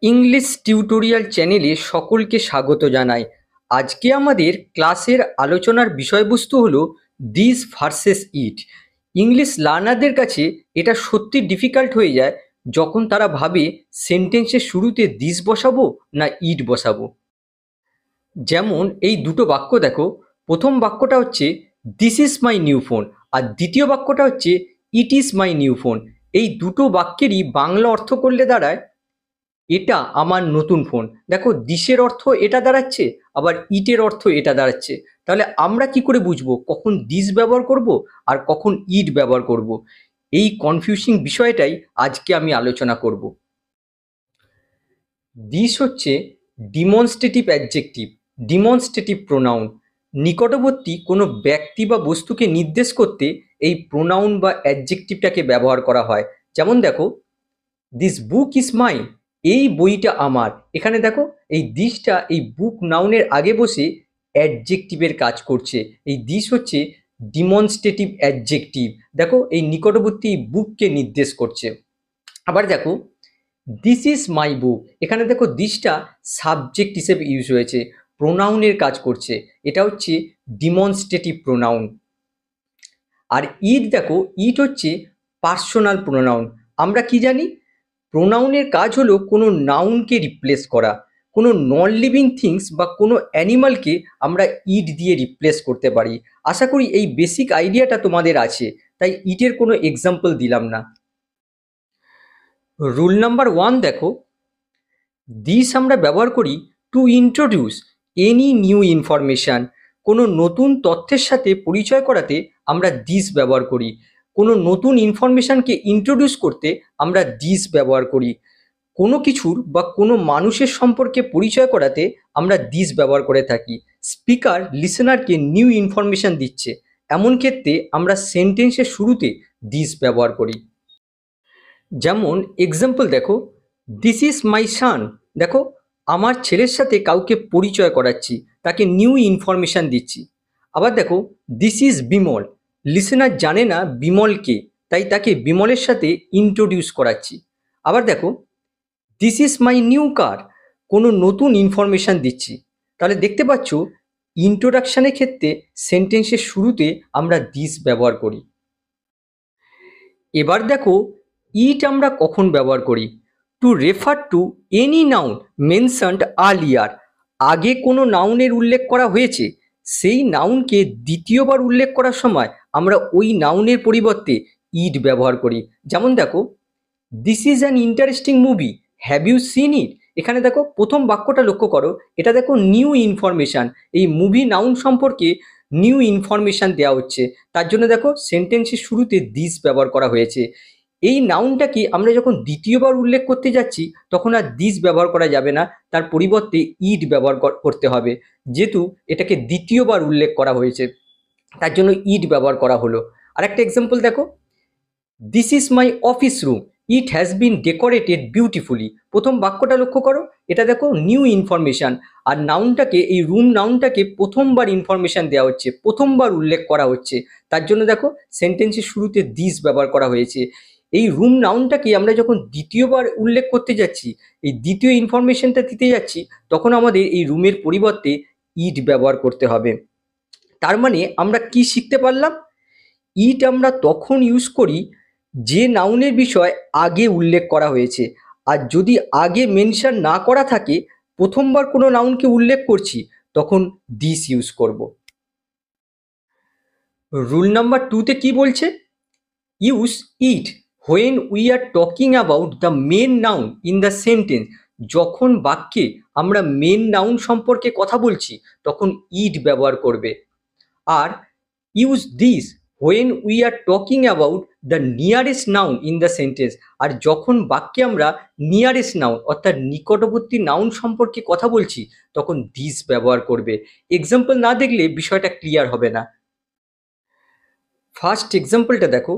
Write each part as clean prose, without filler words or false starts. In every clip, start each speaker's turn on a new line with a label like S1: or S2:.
S1: English tutorial চ্যানেলে সকলকে স্বাগত জানাই। আজকে আমাদের ক্লাসের আলোচনার বিষয়বস্তু হলো দিস ভার্সেস ইট। ইংলিশ লার্নারদের কাছে এটা সত্যি ডিফিকাল্ট হয়ে যায় যখন তারা ভাবে সেন্টেন্সের শুরুতে দিস বসাবো না ইট বসাবো। যেমন এই দুটো বাক্য দেখো, প্রথম বাক্যটা হচ্ছে this is my new phone, আর দ্বিতীয় বাক্যটা হচ্ছে it is my new phone. এই দুটো বাক্যেরই বাংলা অর্থ করলে দাঁড়ায় এটা আমার নতুন ফোন। দেখো, দিসের অর্থ এটা দাঁড়াচ্ছে, আবার ইটের অর্থ এটা দাঁড়াচ্ছে। তাহলে আমরা কি করে বুঝবো কখন দিস ব্যবহার করব আর কখন ইট ব্যবহার করব? এই কনফিউজিং বিষয়টাই আজকে আমি আলোচনা করব। দিস হচ্ছে ডিমনস্ট্রেটিভ অ্যাডজেক্টিভ, ডিমনস্ট্রেটিভ প্রোনাউন। নিকটবর্তী কোনো ব্যক্তি বা বস্তুকে নির্দেশ করতে এই প্রোনাউন বা অ্যাডজেক্টিভটাকে ব্যবহার করা হয়। যেমন দেখো, দিস বুক ইজ মাইন, এই বইটা আমার। এখানে দেখো, এই দিসটা এই বুক নাউনের আগে বসে অ্যাডজেক্টিভের কাজ করছে। এই দিস হচ্ছে ডিমনস্ট্রেটিভ অ্যাডজেক্টিভ। দেখো, এই নিকটবর্তী বুককে নির্দেশ করছে। আবার দেখো, দিস ইজ মাই বুক, এখানে দেখো দিসটা সাবজেক্ট হিসেবে ইউজ হয়েছে, প্রোনাউনের কাজ করছে। এটা হচ্ছে ডিমনস্ট্রেটিভ প্রোনাউন। আর ইট দেখো, ইট হচ্ছে পার্সোনাল প্রোনাউন। আমরা কি জানি? প্রোনাউনের কাজ হলো কোনো নাউনকে রিপ্লেস করা। কোনো নন লিভিং থিংস বা কোনো অ্যানিমালকে আমরা ইট দিয়ে রিপ্লেস করতে পারি। আশা করি এই বেসিক আইডিয়াটা তোমাদের আছে, তাই ইটের কোনো এক্সাম্পল দিলাম না। রুল নাম্বার 1 দেখো, দিস আমরা ব্যবহার করি to introduce any new information. কোনো নতুন তথ্যের সাথে পরিচয় করাতে আমরা দিস ব্যবহার করি। কোনো নতুন ইনফরমেশানকে ইন্ট্রোডিউস করতে আমরা দিস ব্যবহার করি। কোনো কিছুর বা কোনো মানুষের সম্পর্কে পরিচয় করাতে আমরা দিস ব্যবহার করে থাকি। স্পিকার লিসেনারকে নিউ ইনফরমেশান দিচ্ছে, এমন ক্ষেত্রে আমরা সেন্টেন্সের শুরুতে দিস ব্যবহার করি। যেমন এক্সাম্পল দেখো, দিস ইজ মাই সান, দেখো আমার ছেলের সাথে কাউকে পরিচয় করাচ্ছি, তাকে নিউ ইনফরমেশান দিচ্ছি। আবার দেখো, দিস ইজ বিমল, লিসেনার জানে না বিমল কে, তাই তাকে বিমলের সাথে ইন্ট্রোডিউস করাচ্ছি। আবার দেখো, this is my new car, কোনো নতুন ইনফরমেশান দিচ্ছি। তাহলে দেখতে পাচ্ছ, ইন্ট্রোডাকশানের ক্ষেত্রে সেন্টেন্সের শুরুতে আমরা দিস ব্যবহার করি। এবার দেখো, ইট আমরা কখন ব্যবহার করি? Two refer to any noun mentioned earlier. আগে কোনো নাউনের উল্লেখ করা হয়েছে, সেই নাউনকে দ্বিতীয়বার উল্লেখ করার সময় আমরা ওই নাউনের পরিবর্তে ইট ব্যবহার করি। যেমন দেখো, this is an interesting movie, have you seen it. এখানে দেখো, প্রথম বাক্যটা লক্ষ্য করো, এটা দেখো নিউ ইনফরমেশান। এই মুভি নাউন সম্পর্কে নিউ ইনফরমেশান দেওয়া হচ্ছে, তার জন্য দেখো সেন্টেন্সের শুরুতে দিস ব্যবহার করা হয়েছে। এই নাউনটাকে আমরা যখন দ্বিতীয়বার উল্লেখ করতে যাচ্ছি তখন আর দিস ব্যবহার করা যাবে না, তার পরিবর্তে ইট ব্যবহার করতে হবে, যেহেতু এটাকে দ্বিতীয়বার উল্লেখ করা হয়েছে, তার জন্য ইট ব্যবহার করা হলো। আর একটা এক্সাম্পল দেখো, this is my office room, it has been decorated beautifully. প্রথম বাক্যটা লক্ষ্য করো, এটা দেখো নিউ ইনফরমেশান, আর নাউনটাকে, এই রুম নাউনটাকে প্রথমবার ইনফরমেশান দেওয়া হচ্ছে, প্রথমবার উল্লেখ করা হচ্ছে, তার জন্য দেখো সেন্টেন্সের শুরুতে দিস ব্যবহার করা হয়েছে। এই রুম নাউনটাকে আমরা যখন দ্বিতীয়বার উল্লেখ করতে যাচ্ছি, এই দ্বিতীয় ইনফরমেশানটা দিতে যাচ্ছি, তখন আমাদের এই রুমের পরিবর্তে ইট ব্যবহার করতে হবে। তার মানে আমরা কি শিখতে পারলাম? ইট আমরা তখন ইউজ করি যে নাউনের বিষয় আগে উল্লেখ করা হয়েছে, আর যদি আগে মেনশন না করা থাকে, প্রথমবার কোনো নাউনকে উল্লেখ করছি, তখন দিস ইউজ করব। রুল নাম্বার 2তে কি বলছে? Use it when we are talking about the main noun in the sentence. যখন বাক্যে আমরা মেন নাউন সম্পর্কে কথা বলছি তখন ইট ব্যবহার করবে। আর use this when we are talking about the nearest noun in the sentence. আর যখন বাক্যে আমরা নিয়ারেস্ট নাউন অর্থাৎ নিকটবর্তী নাউন সম্পর্কে কথা বলছি তখন দিস ব্যবহার করবে। এক্সাম্পল না দেখলে বিষয়টা ক্লিয়ার হবে না। ফার্স্ট এক্সাম্পলটা দেখো,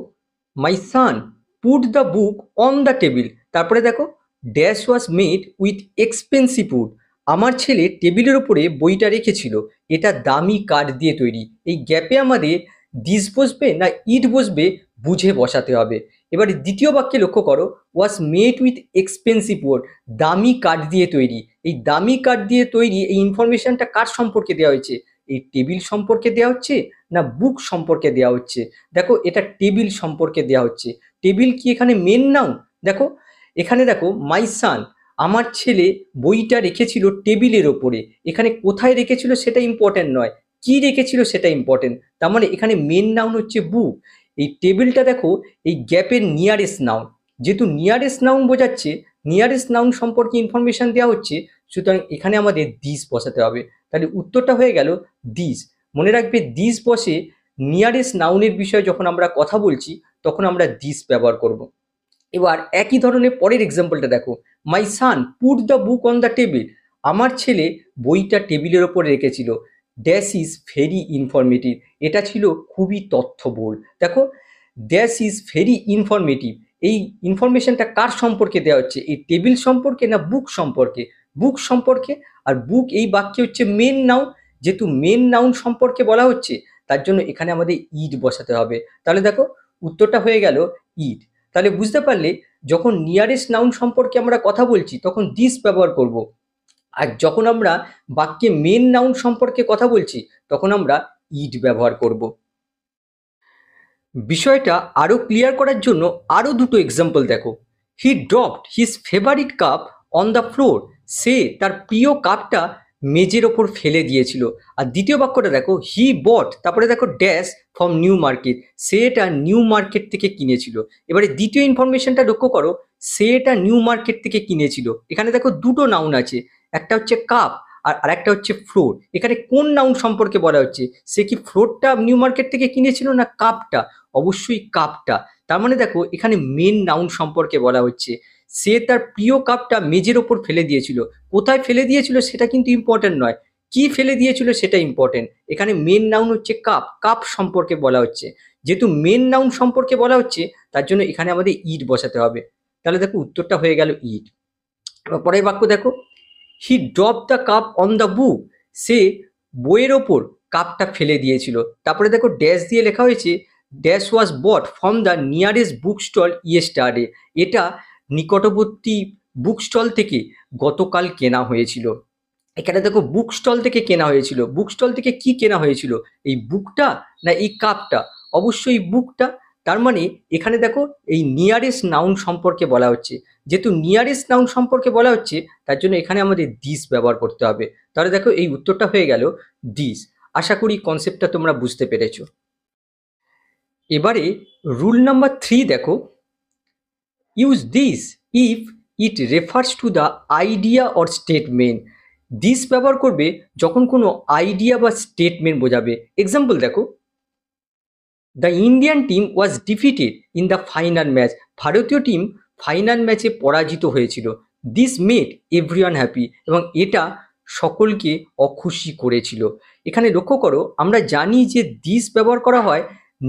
S1: my son put the book on the table, তারপরে দেখো dash was made with expensive wood. আমার ছেলে টেবিলের উপরে বইটা রেখেছিল, এটা দামি কাঠ দিয়ে তৈরি। এই গ্যাপে আমাদের দিস বসবে না ইট বসবে বুঝে বসাতে হবে। এবারে দ্বিতীয় বাক্যে লক্ষ্য করো, was made with expensive wood, দামি কাঠ দিয়ে তৈরি। এই দামি কাঠ দিয়ে তৈরি এই ইনফরমেশনটা কার সম্পর্কে দেওয়া হয়েছে? এই টেবিল সম্পর্কে দেওয়া হচ্ছে না বুক সম্পর্কে দেওয়া হচ্ছে? দেখো এটা টেবিল সম্পর্কে দেওয়া হচ্ছে। টেবিল কি এখানে মেন নাউন? দেখো এখানে দেখো, মাই সান, আমার ছেলে বইটা রেখেছিল টেবিলের ওপরে। এখানে কোথায় রেখেছিল সেটা ইম্পর্টেন্ট নয়, কি রেখেছিল সেটা ইম্পর্টেন্ট। তার মানে এখানে মেন নাউন হচ্ছে বুক। এই টেবিলটা দেখো এই গ্যাপের নিয়ারেস্ট নাউন, যেহেতু নিয়ারেস্ট নাউন বোঝাচ্ছে, নিয়ারেস্ট নাউন সম্পর্কে ইনফরমেশন দেওয়া হচ্ছে, সুতরাং এখানে আমাদের দিস বসাতে হবে। তাহলে উত্তরটা হয়ে গেল দিস। মনে রাখবে দিস বসে নিয়ারেস্ট নাউনের বিষয়ে যখন আমরা কথা বলছি তখন আমরা দিস ব্যবহার করব। এবার একই ধরনের পরের এক্সাম্পলটা দেখো, my son put the book on the table, আমার ছেলে বইটা টেবিলের ওপর রেখেছিল। ড্যাশ ইজ ভেরি ইনফরমেটিভ, এটা ছিল খুবই তথ্যবহুল। দেখো ড্যাশ ইজ ভেরি ইনফরমেটিভ, এই ইনফরমেশনটা কার সম্পর্কে দেওয়া হচ্ছে? এই টেবিল সম্পর্কে না বুক সম্পর্কে? বুক সম্পর্কে। আর বুক এই বাক্যে হচ্ছে মেন নাউন, যেহেতু মেন নাউন সম্পর্কে বলা হচ্ছে তার জন্য এখানে আমাদের ইড বসাতে হবে। তাহলে দেখো উত্তরটা হয়ে গেল ইড। তাহলে বুঝতে পারলে যখন নিয়ারেস্ট নাউন সম্পর্কে আমরা কথা বলছি তখন দিস ব্যবহার করব, আর যখন আমরা বাক্যে মেন নাউন সম্পর্কে কথা বলছি তখন আমরা ইড ব্যবহার করব। বিষয়টা আরো ক্লিয়ার করার জন্য আরো দুটো এক্সাম্পল দেখো, he dropped his favourite cup on the floor, সে তার প্রিয় কাপটা মেজের ওপর ফেলে দিয়েছিল। আর দ্বিতীয় বাক্যটা দেখো, হি বট, তারপরে দেখো ড্যাশ ফ্রম নিউ মার্কেট, সে এটা নিউ মার্কেট থেকে কিনেছিল। এবারে দ্বিতীয় ইনফরমেশনটা লক্ষ্য করো, সে এটা নিউ মার্কেট থেকে কিনেছিল। এখানে দেখো দুটো নাউন আছে, একটা হচ্ছে কাপ আর আরেকটা হচ্ছে ফ্লোর। এখানে কোন নাউন সম্পর্কে বলা হচ্ছে? সে কি ফ্লোরটা নিউ মার্কেট থেকে কিনেছিল না কাপটা? অবশ্যই কাপটা। তার মানে দেখো এখানে মেন নাউন সম্পর্কে বলা হচ্ছে। সে তার প্রিয় কাপটা মেজের ওপর ফেলে দিয়েছিল। কোথায় ফেলে দিয়েছিল সেটা কিন্তু ইম্পর্টেন্ট নয়, কি ফেলে দিয়েছিল সেটা ইম্পর্টেন্ট। এখানে মেন নাউন হচ্ছে কাপ, কাপ সম্পর্কে বলা হচ্ছে। যেহেতু মেন নাউন সম্পর্কে বলা হচ্ছে তার জন্য এখানে আমাদের ইট বসাতে হবে। তাহলে দেখো উত্তরটা হয়ে গেল ইট। এবার পরের বাক্য দেখো, he drop the cup on the book, সে বইয়ের ওপর কাপটা ফেলে দিয়েছিল। তারপরে দেখো ড্যাশ দিয়ে লেখা হয়েছে, dash was bought from the nearest book stall yesterday, এটা নিকটবর্তী বুক স্টল থেকে গতকাল কেনা হয়েছিল। এখানে দেখো বুক স্টল থেকে কেনা হয়েছিল, বুক স্টল থেকে কি কেনা হয়েছিল? এই বুকটা না এই কাপটা? অবশ্যই বুকটা। তার মানে এখানে দেখো এই নিয়ারেস্ট নাউন সম্পর্কে বলা হচ্ছে, যেহেতু নিয়ারেস্ট নাউন সম্পর্কে বলা হচ্ছে তার জন্য এখানে আমাদের দিস ব্যবহার করতে হবে। তাহলে দেখো এই উত্তরটা হয়ে গেল দিস। আশা করি কনসেপ্টটা তোমরা বুঝতে পেরেছো। এবারে রুল নাম্বার 3 দেখো, use this if it refers to the idea or statement. This ব্যবহার করবে যখন কোনো আইডিয়া বা স্টেটমেন্ট বোঝাবে। এক্সাম্পল দেখো, the Indian team was defeated in the final match, ভারতীয় টিম ফাইনাল ম্যাচে পরাজিত হয়েছিল। দিস মেড এভরিওয়ান হ্যাপি, এবং এটা সকলকে অখুশি করেছিল। এখানে লক্ষ্য করো, আমরা জানি যে দিস ব্যবহার করা হয়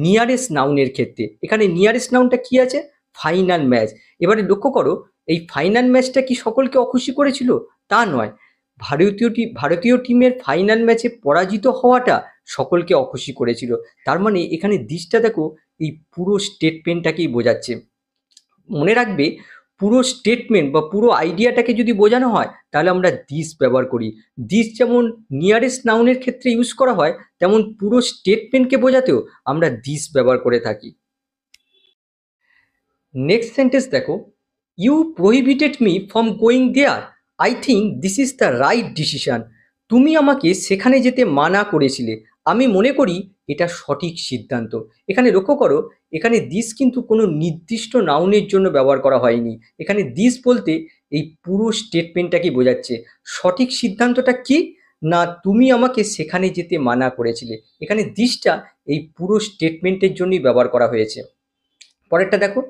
S1: নিয়ারেস্ট নাউনের ক্ষেত্রে। এখানে নিয়ারেস্ট নাউনটা কি আছে? Final match. এবারে লক্ষ্য করো, এই ফাইনাল ম্যাচটা কি সকলকে অখুশি করেছিল? তা নয়, ভারতীয় টিমের ফাইনাল ম্যাচে পরাজিত হওয়াটা সকলকে অখুশি করেছিল। তার মানে এখানে দিসটা দেখো এই পুরো স্টেটমেন্টটাকেই বোঝাচ্ছে। মনে রাখবে, পুরো স্টেটমেন্ট বা পুরো আইডিয়াটাকে যদি বোঝানো হয় তাহলে আমরা দিস ব্যবহার করি। দিস যেমন নিয়ারেস্ট নাউনের ক্ষেত্রে ইউজ করা হয় তেমন পুরো স্টেটমেন্টকে বোঝাতেও আমরা দিস ব্যবহার করে থাকি। নেক্সট সেন্টেন্স দেখো, you prohibited me from going there, I think this is the right decision. তুমি আমাকে সেখানে যেতে মানা করেছিলে, আমি মনে করি এটা সঠিক সিদ্ধান্ত। এখানে লক্ষ্য করো, এখানে দিস কিন্তু কোনো নির্দিষ্ট নাউনের জন্য ব্যবহার করা হয়নি। এখানে দিস বলতে এই পুরো স্টেটমেন্টটাকে বোঝাচ্ছে। সঠিক সিদ্ধান্তটা কি না, তুমি আমাকে সেখানে যেতে মানা করেছিলে। এখানে দিসটা এই পুরো স্টেটমেন্টের জন্যই ব্যবহার করা হয়েছে। পরেরটা দেখো,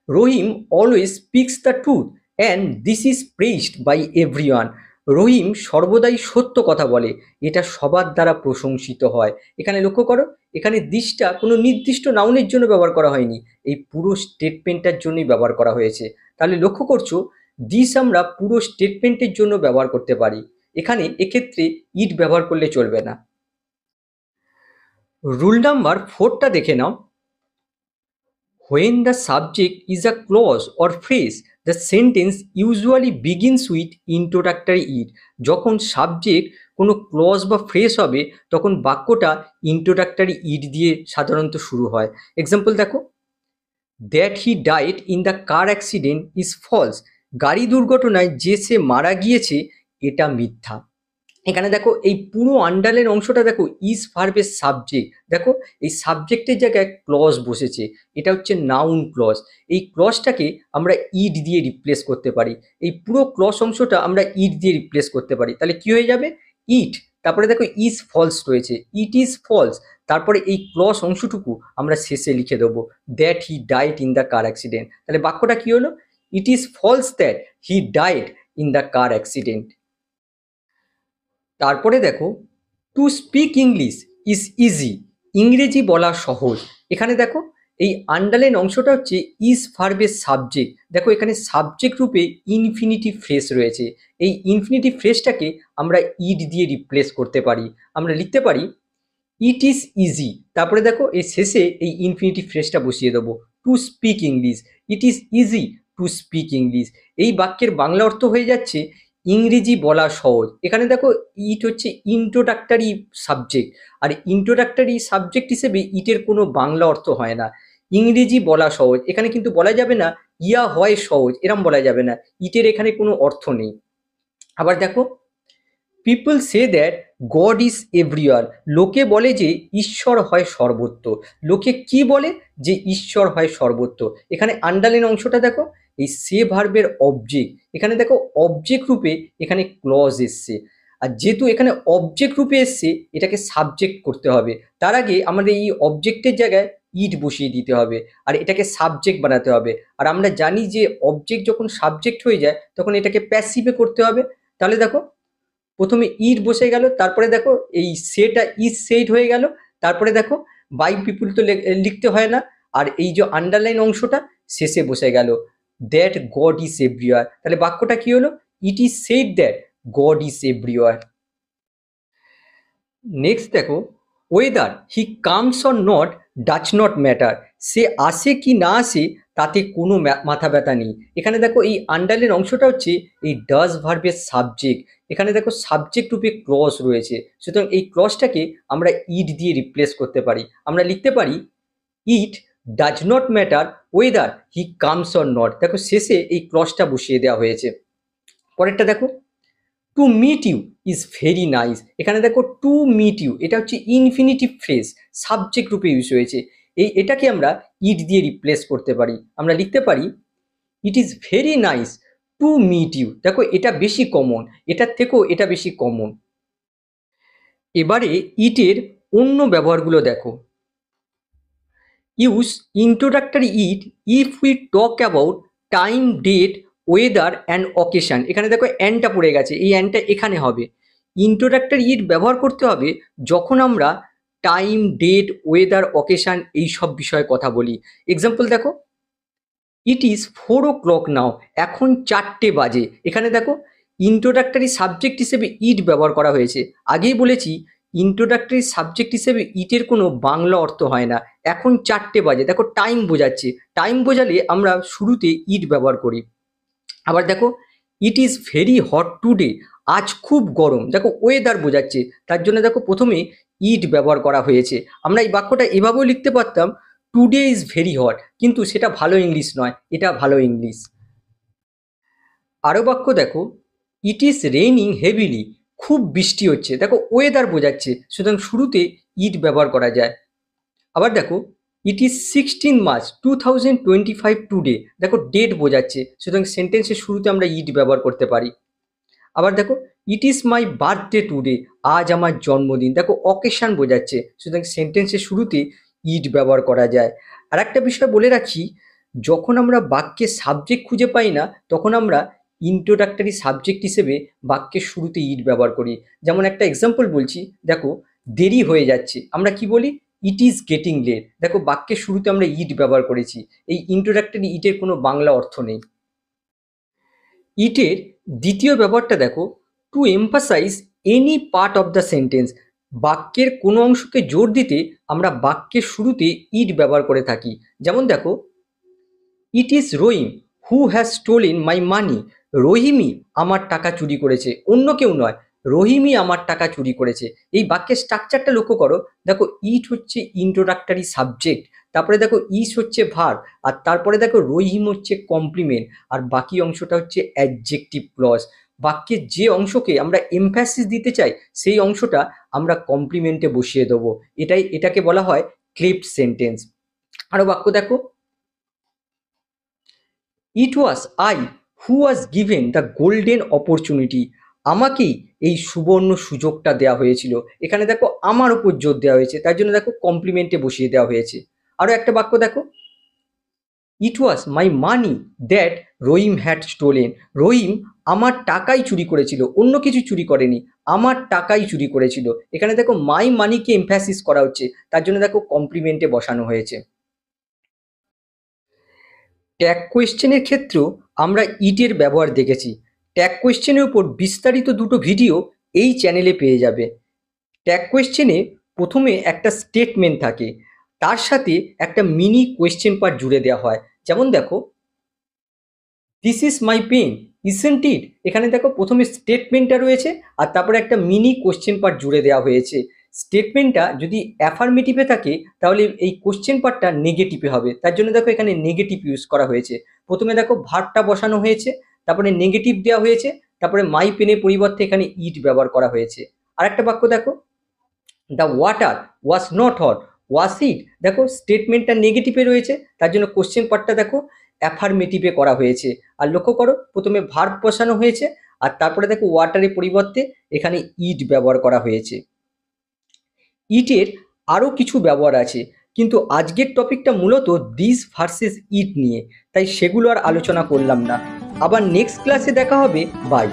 S1: Rahim always speaks the truth and this is praised by everyone. Rahim সর্বদাই সত্য কথা বলে, এটা সবার দ্বারা প্রশংসিত হয়। এখানে লক্ষ্য করো, এখানে দিসটা কোনো নির্দিষ্ট নাউনের জন্য ব্যবহার করা হয়নি, এই পুরো স্টেটমেন্টটার জন্যই ব্যবহার করা হয়েছে। তাহলে লক্ষ্য করছো, দিস আমরা পুরো স্টেটমেন্টের জন্য ব্যবহার করতে পারি। এখানে এক্ষেত্রে ইট ব্যবহার করলে চলবে না। রুল নাম্বার 4টা দেখে নাও, When the subject is a clause or phrase, the sentence usually begins with introductory id. যখন সাবজেক্ট কোনো ক্লজ বা ফ্রেজ হবে তখন বাক্যটা ইন্ট্রোডাক্টরি ইড দিয়ে সাধারণত শুরু হয়। এক্সাম্পল দেখো, that he died in the car accident is false. গাড়ি দুর্ঘটনায় যে সে মারা গিয়েছে এটা মিথ্যা। এখানে দেখো এই পুরো আন্ডারলাইন অংশটা দেখো, ইজ ভার্বের সাবজেক্ট, দেখো এই সাবজেক্টের জায়গায় ক্লজ বসেছে, এটা হচ্ছে নাউন ক্লজ। এই ক্লজটাকে আমরা ইড দিয়ে রিপ্লেস করতে পারি, এই পুরো ক্লজ অংশটা আমরা ইড দিয়ে রিপ্লেস করতে পারি। তাহলে কি হয়ে যাবে, ইট, তারপরে দেখো ইজ ফলস রয়েছে, ইট ইজ ফলস, তারপরে এই ক্লজ অংশটুকু আমরা শেষে লিখে দেবো, that he died in the car accident. তাহলে বাক্যটা কি হলো, it is false that he died in the car accident. তারপরে দেখো, to speak English is easy, ইংরেজি বলা সহজ। এখানে দেখো এই আন্ডারলাইন অংশটা হচ্ছে ইজ ভার্বের সাবজেক্ট, দেখো এখানে সাবজেক্ট রূপে ইনফিনিটিভ ফ্রেজ রয়েছে, এই ইনফিনিটিভ ফ্রেজটাকে আমরা ইড দিয়ে রিপ্লেস করতে পারি। আমরা লিখতে পারি ইট ইজ ইজি, তারপরে দেখো এই শেষে এই ইনফিনিটিভ ফ্রেজটা বসিয়ে দেবো, two speak English, it is easy to speak English. এই বাক্যের বাংলা অর্থ হয়ে যাচ্ছে ইংরেজি বলা সহজ। এখানে দেখো ইট হচ্ছে ইন্ট্রোডাক্টরি সাবজেক্ট, আর ইন্ট্রোডাক্টরি সাবজেক্ট হিসেবে ইটের কোনো বাংলা অর্থ হয় না। ইংরেজি বলা সহজ, এখানে কিন্তু বলা যাবে না ইয়া হয় সহজ, এরম বলা যাবে না, ইটের এখানে কোনো অর্থ নেই। আবার দেখো, people say that God is everywhere, লোকে বলে যে ঈশ্বর হয় সর্বত্র। লোকে কি বলে, যে ঈশ্বর হয় সর্বত্র। এখানে আন্ডারলাইন অংশটা দেখো, এই সে ভার্বের অবজেক্ট, এখানে দেখো অবজেক্ট রূপে এখানে ক্লজ এসছে, আর যেহেতু এখানে অবজেক্ট রূপে এসছে এটাকে সাবজেক্ট করতে হবে, তার আগে আমাদের এই অবজেক্টের জায়গায় ইট বসিয়ে দিতে হবে, আর এটাকে সাবজেক্ট বানাতে হবে। আর আমরা জানি যে অবজেক্ট যখন সাবজেক্ট হয়ে যায় তখন এটাকে প্যাসিভে করতে হবে। তাহলে দেখো প্রথমে ইট বসে গেল, তারপরে দেখো এই সেটা ইজ সেড হয়ে গেল, তারপরে দেখো বাই পিপুল তো লিখতে হয় না, আর এই যে আন্ডারলাইন অংশটা শেষে বসে গেল, দ্যাট গড ইজ এভরিওয়ার। তাহলে বাক্যটা কি হলো, it is said that God is everywhere. Next দেখো, whether he comes or not does not matter, সে আসে কি না আসে তাতে কোনো মাথা ব্যথা নেই। এখানে দেখো এই আন্ডারলাইন অংশটা হচ্ছে এই ডাজ ভার্বের সাবজেক্ট, এখানে দেখো সাবজেক্ট রূপে ক্লজ রয়েছে, সুতরাং এই ক্লজটাকে আমরা ইট দিয়ে রিপ্লেস করতে পারি। আমরা লিখতে পারি it does not matter whether he comes or not, দেখো শেষে এই ক্লজটা বসিয়ে দেওয়া হয়েছে। পরেরটা দেখো, to meet you is very nice, এখানে দেখো টু মিট ইউ এটা হচ্ছে ইনফিনিটিভ ফ্রেজ, সাবজেক্ট রূপে ইউজ হয়েছে, এটাকে আমরা ইট দিয়ে রিপ্লেস করতে পারি। আমরা লিখতে পারি it is very nice to meet you, দেখো এটা বেশি কমন, এটার থেকেও এটা বেশি কমন। এবারে ইটের অন্য ব্যবহারগুলো দেখো, use introductory it if we talk about time, date, weather and occasion. এখানে দেখো অ্যানটা পড়ে গেছে, এই অ্যানটা এখানে হবে। ইন্ট্রোডাক্টরি ইট ব্যবহার করতে হবে যখন আমরা টাইম, ডেট, ওয়েদার, অকেশান এই সব বিষয়ে কথা বলি। এক্সাম্পল দেখো, ইট ইজ 4 o'clock নাও, এখন 4টে বাজে। এখানে দেখো ইন্ট্রোডাক্টরি সাবজেক্ট হিসেবে ইট ব্যবহার করা হয়েছে। আগেই বলেছি ইন্ট্রোডাক্টরি সাবজেক্ট হিসেবে ইটের কোনো বাংলা অর্থ হয় না। এখন 4টে বাজে, দেখো টাইম বোঝাচ্ছে, টাইম বোঝালে আমরা শুরুতে ইট ব্যবহার করি। আবার দেখো, it is very hot today, আজ খুব গরম, দেখো ওয়েদার বোঝাচ্ছে, তার জন্য দেখো প্রথমে ইট ব্যবহার করা হয়েছে। আমরা এই বাক্যটা এভাবেও লিখতে পারতাম, টুডে ইজ ভেরি হট, কিন্তু সেটা ভালো ইংলিশ নয়, এটা ভালো ইংলিশ। আরও বাক্য দেখো, ইট ইজ রেইনিং হেভিলি, খুব বৃষ্টি হচ্ছে, দেখো ওয়েদার বোঝাচ্ছে, সুতরাং শুরুতে ইট ব্যবহার করা যায়। আবার দেখো, ইট ইজ 16 মার্চ 2025 টুডে, দেখো ডেট বোঝাচ্ছে, সুতরাং সেন্টেন্সের শুরুতে আমরা ইট ব্যবহার করতে পারি। আবার দেখো, it is my birthday today, আজ আমার জন্মদিন, দেখো অকেশান বোঝাচ্ছে, সুতরাং সেন্টেন্সের শুরুতে ইট ব্যবহার করা যায়। আর একটা বিষয় বলে রাখি, যখন আমরা বাক্যে সাবজেক্ট খুঁজে পাই না তখন আমরা ইন্ট্রোডাক্টরি সাবজেক্ট হিসেবে বাক্যের শুরুতে ইট ব্যবহার করি। যেমন একটা এক্সাম্পল বলছি, দেখো দেরি হয়ে যাচ্ছে, আমরা কি বলি, ইট ইজ গেটিং লেট, দেখো বাক্যের শুরুতে আমরা ইট ব্যবহার করেছি, এই ইন্ট্রোডাক্টরি ইটের কোনো বাংলা অর্থ নেই। ইটের দ্বিতীয় ব্যবহারটা দেখো, to emphasize any part of the sentence, বাক্যের কোনো অংশকে জোর দিতে আমরা বাক্যের শুরুতে ইট ব্যবহার করে থাকি। যেমন দেখো, it is Rahim who has stolen my money. রহিমই আমার টাকা চুরি করেছে, অন্য কেউ নয়। রহিমই আমার টাকা চুরি করেছে। এই বাক্যের স্ট্রাকচারটা লক্ষ্য করো। দেখো, ইট হচ্ছে ইন্ট্রোডাক্টরি সাবজেক্ট, তারপরে দেখো ইস হচ্ছে ভার্ব, আর তারপরে দেখো রহিম হচ্ছে কমপ্লিমেন্ট, আর বাকি অংশটা হচ্ছে অ্যাডজেক্টিভ ক্লজ। বাক্যের যে অংশকে আমরা এমফ্যাসিস দিতে চাই সেই অংশটা আমরা কমপ্লিমেন্টে বসিয়ে দেবো। এটাকে বলা হয় ক্লিপড সেন্টেন্স। আরো বাক্য দেখো, it was I who was given the golden opportunity. আমাকেই এই সুবর্ণ সুযোগটা দেওয়া হয়েছিল। এখানে দেখো আমার উপর জোর দেওয়া হয়েছে, তার জন্য দেখো কমপ্লিমেন্টে বসিয়ে দেওয়া হয়েছে। আরো একটা বাক্য দেখো, it was my money that Rahim had stolen. Rahim আমার টাকাই চুরি করেছিল, অন্য কিছু চুরি করেনি, আমার টাকাই চুরি করেছিল। এখানে দেখো মাই মানিকে এমফ্যাসিস করা হচ্ছে, তার জন্য দেখো কমপ্লিমেন্টে বসানো হয়েছে। ট্যাগ কোয়েশ্চেনের ক্ষেত্রেও আমরা ইটের ব্যবহার দেখেছি। ট্যাগ কোয়েশ্চেনের উপর বিস্তারিত দুটো ভিডিও এই চ্যানেলে পেয়ে যাবে। ট্যাগ কোয়েশ্চেনে প্রথমে একটা স্টেটমেন্ট থাকে, তার সাথে একটা মিনি কোয়েশ্চেন পার্ট জুড়ে দেওয়া হয়। যেমন দেখো, this is my pen isn't it. এখানে দেখো প্রথমে স্টেটমেন্টটা রয়েছে, আর তারপরে একটা মিনি কোশ্চেন পার্ট জুড়ে দেওয়া হয়েছে। স্টেটমেন্টটা যদি অ্যাফার্মেটিভে থাকে তাহলে এই কোশ্চেন পার্টটা নেগেটিভে হবে, তার জন্য দেখো এখানে নেগেটিভ ইউজ করা হয়েছে। প্রথমে দেখো ভার্বটা বসানো হয়েছে, তারপরে নেগেটিভ দেওয়া হয়েছে, তারপরে মাই পেনের পরিবর্তে এখানে ইট ব্যবহার করা হয়েছে। আর একটা বাক্য দেখো, the water was not hot was it. দেখো স্টেটমেন্টটা নেগেটিভে রয়েছে, তার জন্য কোশ্চেন পার্টটা দেখো অ্যাফার্মেটিভে করা হয়েছে। আর লক্ষ্য করো, প্রথমে ভার্ব বসানো হয়েছে, আর তারপরে দেখো ওয়াটারের পরিবর্তে এখানে ইট ব্যবহার করা হয়েছে। ইটের আরও কিছু ব্যবহার আছে, কিন্তু আজকের টপিকটা মূলত দিস ভার্সেস ইট নিয়ে, তাই সেগুলো আর আলোচনা করলাম না। আবার নেক্সট ক্লাসে দেখা হবে। বাই।